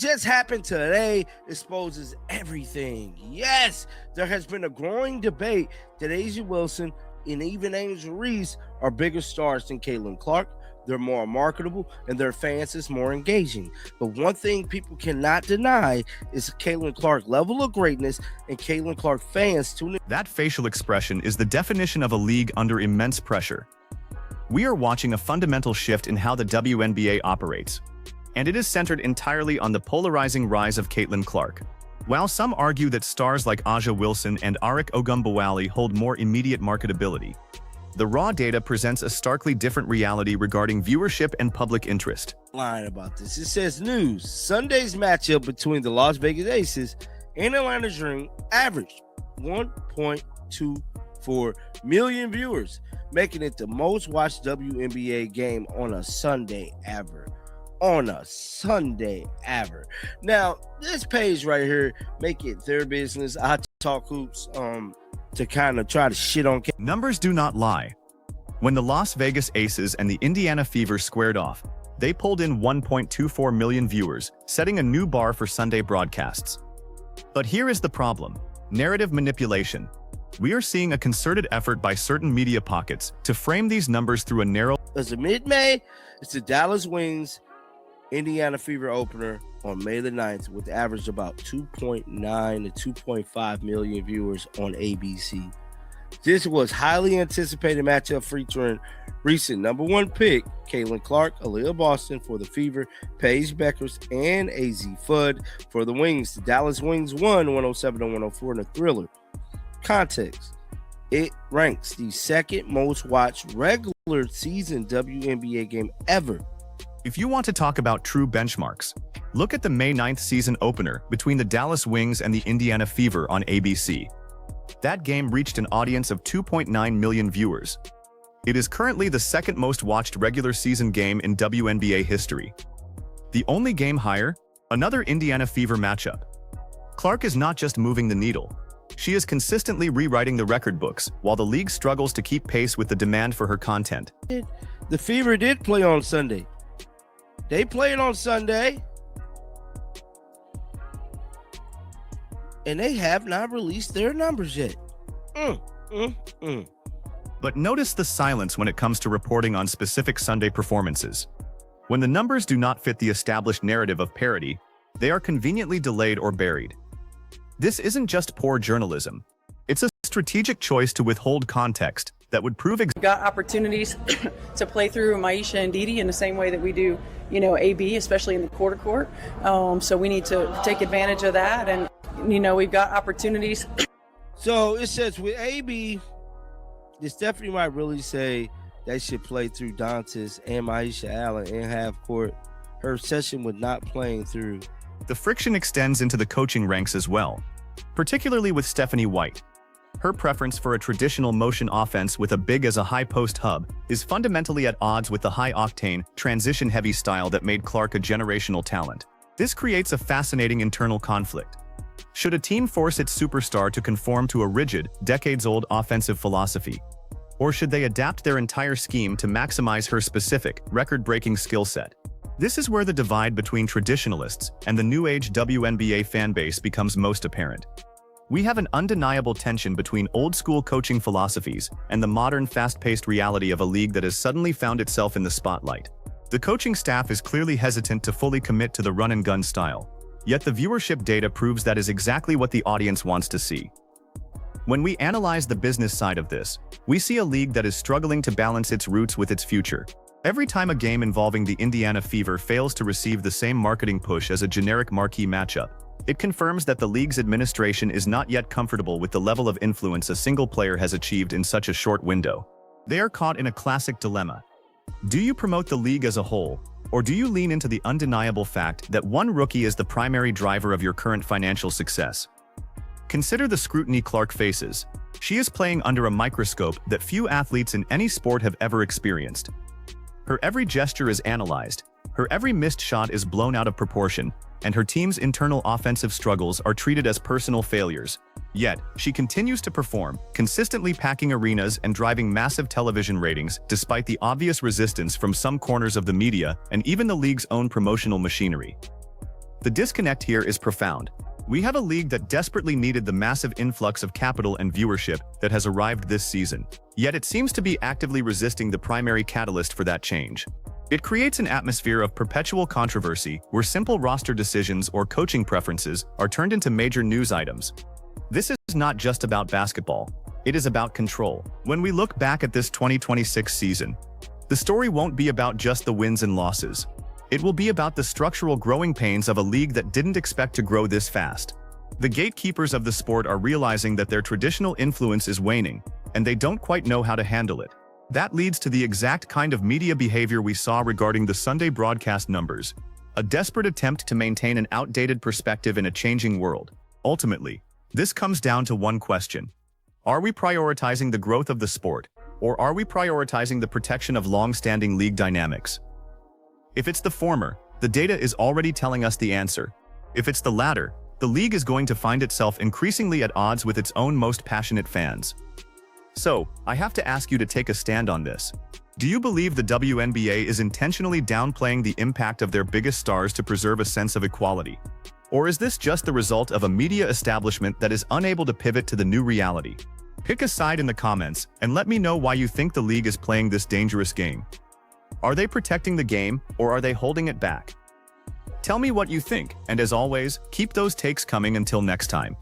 just happened today exposes everything. Yes, there has been a growing debate that A'ja Wilson and even Angel Reese are bigger stars than Caitlin Clark. They're more marketable and their fans is more engaging. But one thing people cannot deny is Caitlin Clark level of greatness and Caitlin Clark fans tune in. That facial expression is the definition of a league under immense pressure. We are watching a fundamental shift in how the WNBA operates, and it is centered entirely on the polarizing rise of Caitlin Clark. While some argue that stars like A'ja Wilson and Arik Ogunbowale hold more immediate marketability, the raw data presents a starkly different reality regarding viewership and public interest. Line about this. It says news. Sunday's matchup between the Las Vegas Aces and Atlanta Dream averaged 1.24 million viewers, making it the most watched WNBA game on a Sunday ever. Now, this page right here, make it their business. I talk hoops to kind of try to shit on. Numbers do not lie. When the Las Vegas Aces and the Indiana Fever squared off, they pulled in 1.24 million viewers, setting a new bar for Sunday broadcasts. But here is the problem: narrative manipulation. We are seeing a concerted effort by certain media pockets to frame these numbers through a narrow. As of mid-May, it's the Dallas Wings Indiana Fever opener on May the 9th, with average about 2.9 to 2.5 million viewers on ABC. This was highly anticipated matchup featuring recent number one pick Caitlin Clark, Aaliyah Boston for the Fever, Paige Bueckers, and AZ Fudd for the Wings. The Dallas Wings won 107-104 in a thriller. Context: it ranks the second most watched regular season WNBA game ever. If you want to talk about true benchmarks, look at the May 9th season opener between the Dallas Wings and the Indiana Fever on ABC. That game reached an audience of 2.9 million viewers. It is currently the second most watched regular season game in WNBA history. The only game higher? Another Indiana Fever matchup. Clark is not just moving the needle. She is consistently rewriting the record books, while the league struggles to keep pace with the demand for her content. The Fever did play on Sunday. They played on Sunday, and they have not released their numbers yet. But notice the silence when it comes to reporting on specific Sunday performances. When the numbers do not fit the established narrative of parity, they are conveniently delayed or buried. This isn't just poor journalism. It's a strategic choice to withhold context that would prove got opportunities to play through Maisha and Didi in the same way that we do, AB, especially in the quarter court. So we need to take advantage of that. And, we've got opportunities. So it says with AB, Stephanie might really say they should play through Dantas and Maisha Allen in half court. Her session with not playing through. The friction extends into the coaching ranks as well, particularly with Stephanie White. Her preference for a traditional motion offense with a big as a high post hub is fundamentally at odds with the high-octane, transition-heavy style that made Clark a generational talent. This creates a fascinating internal conflict. Should a team force its superstar to conform to a rigid, decades-old offensive philosophy? Or should they adapt their entire scheme to maximize her specific, record-breaking skill set? This is where the divide between traditionalists and the new-age WNBA fanbase becomes most apparent. We have an undeniable tension between old-school coaching philosophies and the modern fast-paced reality of a league that has suddenly found itself in the spotlight. The coaching staff is clearly hesitant to fully commit to the run-and-gun style, yet the viewership data proves that is exactly what the audience wants to see. When we analyze the business side of this, we see a league that is struggling to balance its roots with its future. Every time a game involving the Indiana Fever fails to receive the same marketing push as a generic marquee matchup, it confirms that the league's administration is not yet comfortable with the level of influence a single player has achieved in such a short window. They are caught in a classic dilemma. Do you promote the league as a whole, or do you lean into the undeniable fact that one rookie is the primary driver of your current financial success? Consider the scrutiny Clark faces. She is playing under a microscope that few athletes in any sport have ever experienced. Her every gesture is analyzed, her every missed shot is blown out of proportion, and her team's internal offensive struggles are treated as personal failures. Yet, she continues to perform, consistently packing arenas and driving massive television ratings despite the obvious resistance from some corners of the media and even the league's own promotional machinery. The disconnect here is profound. We have a league that desperately needed the massive influx of capital and viewership that has arrived this season, yet it seems to be actively resisting the primary catalyst for that change. It creates an atmosphere of perpetual controversy where simple roster decisions or coaching preferences are turned into major news items. This is not just about basketball. It is about control. When we look back at this 2026 season, the story won't be about just the wins and losses. It will be about the structural growing pains of a league that didn't expect to grow this fast. The gatekeepers of the sport are realizing that their traditional influence is waning, and they don't quite know how to handle it. That leads to the exact kind of media behavior we saw regarding the Sunday broadcast numbers, a desperate attempt to maintain an outdated perspective in a changing world. Ultimately, this comes down to one question. Are we prioritizing the growth of the sport, or are we prioritizing the protection of long-standing league dynamics? If it's the former, the data is already telling us the answer. If it's the latter, the league is going to find itself increasingly at odds with its own most passionate fans. So, I have to ask you to take a stand on this. Do you believe the WNBA is intentionally downplaying the impact of their biggest stars to preserve a sense of equality? Or is this just the result of a media establishment that is unable to pivot to the new reality? Pick a side in the comments and let me know why you think the league is playing this dangerous game. Are they protecting the game, or are they holding it back? Tell me what you think, and as always, keep those takes coming until next time.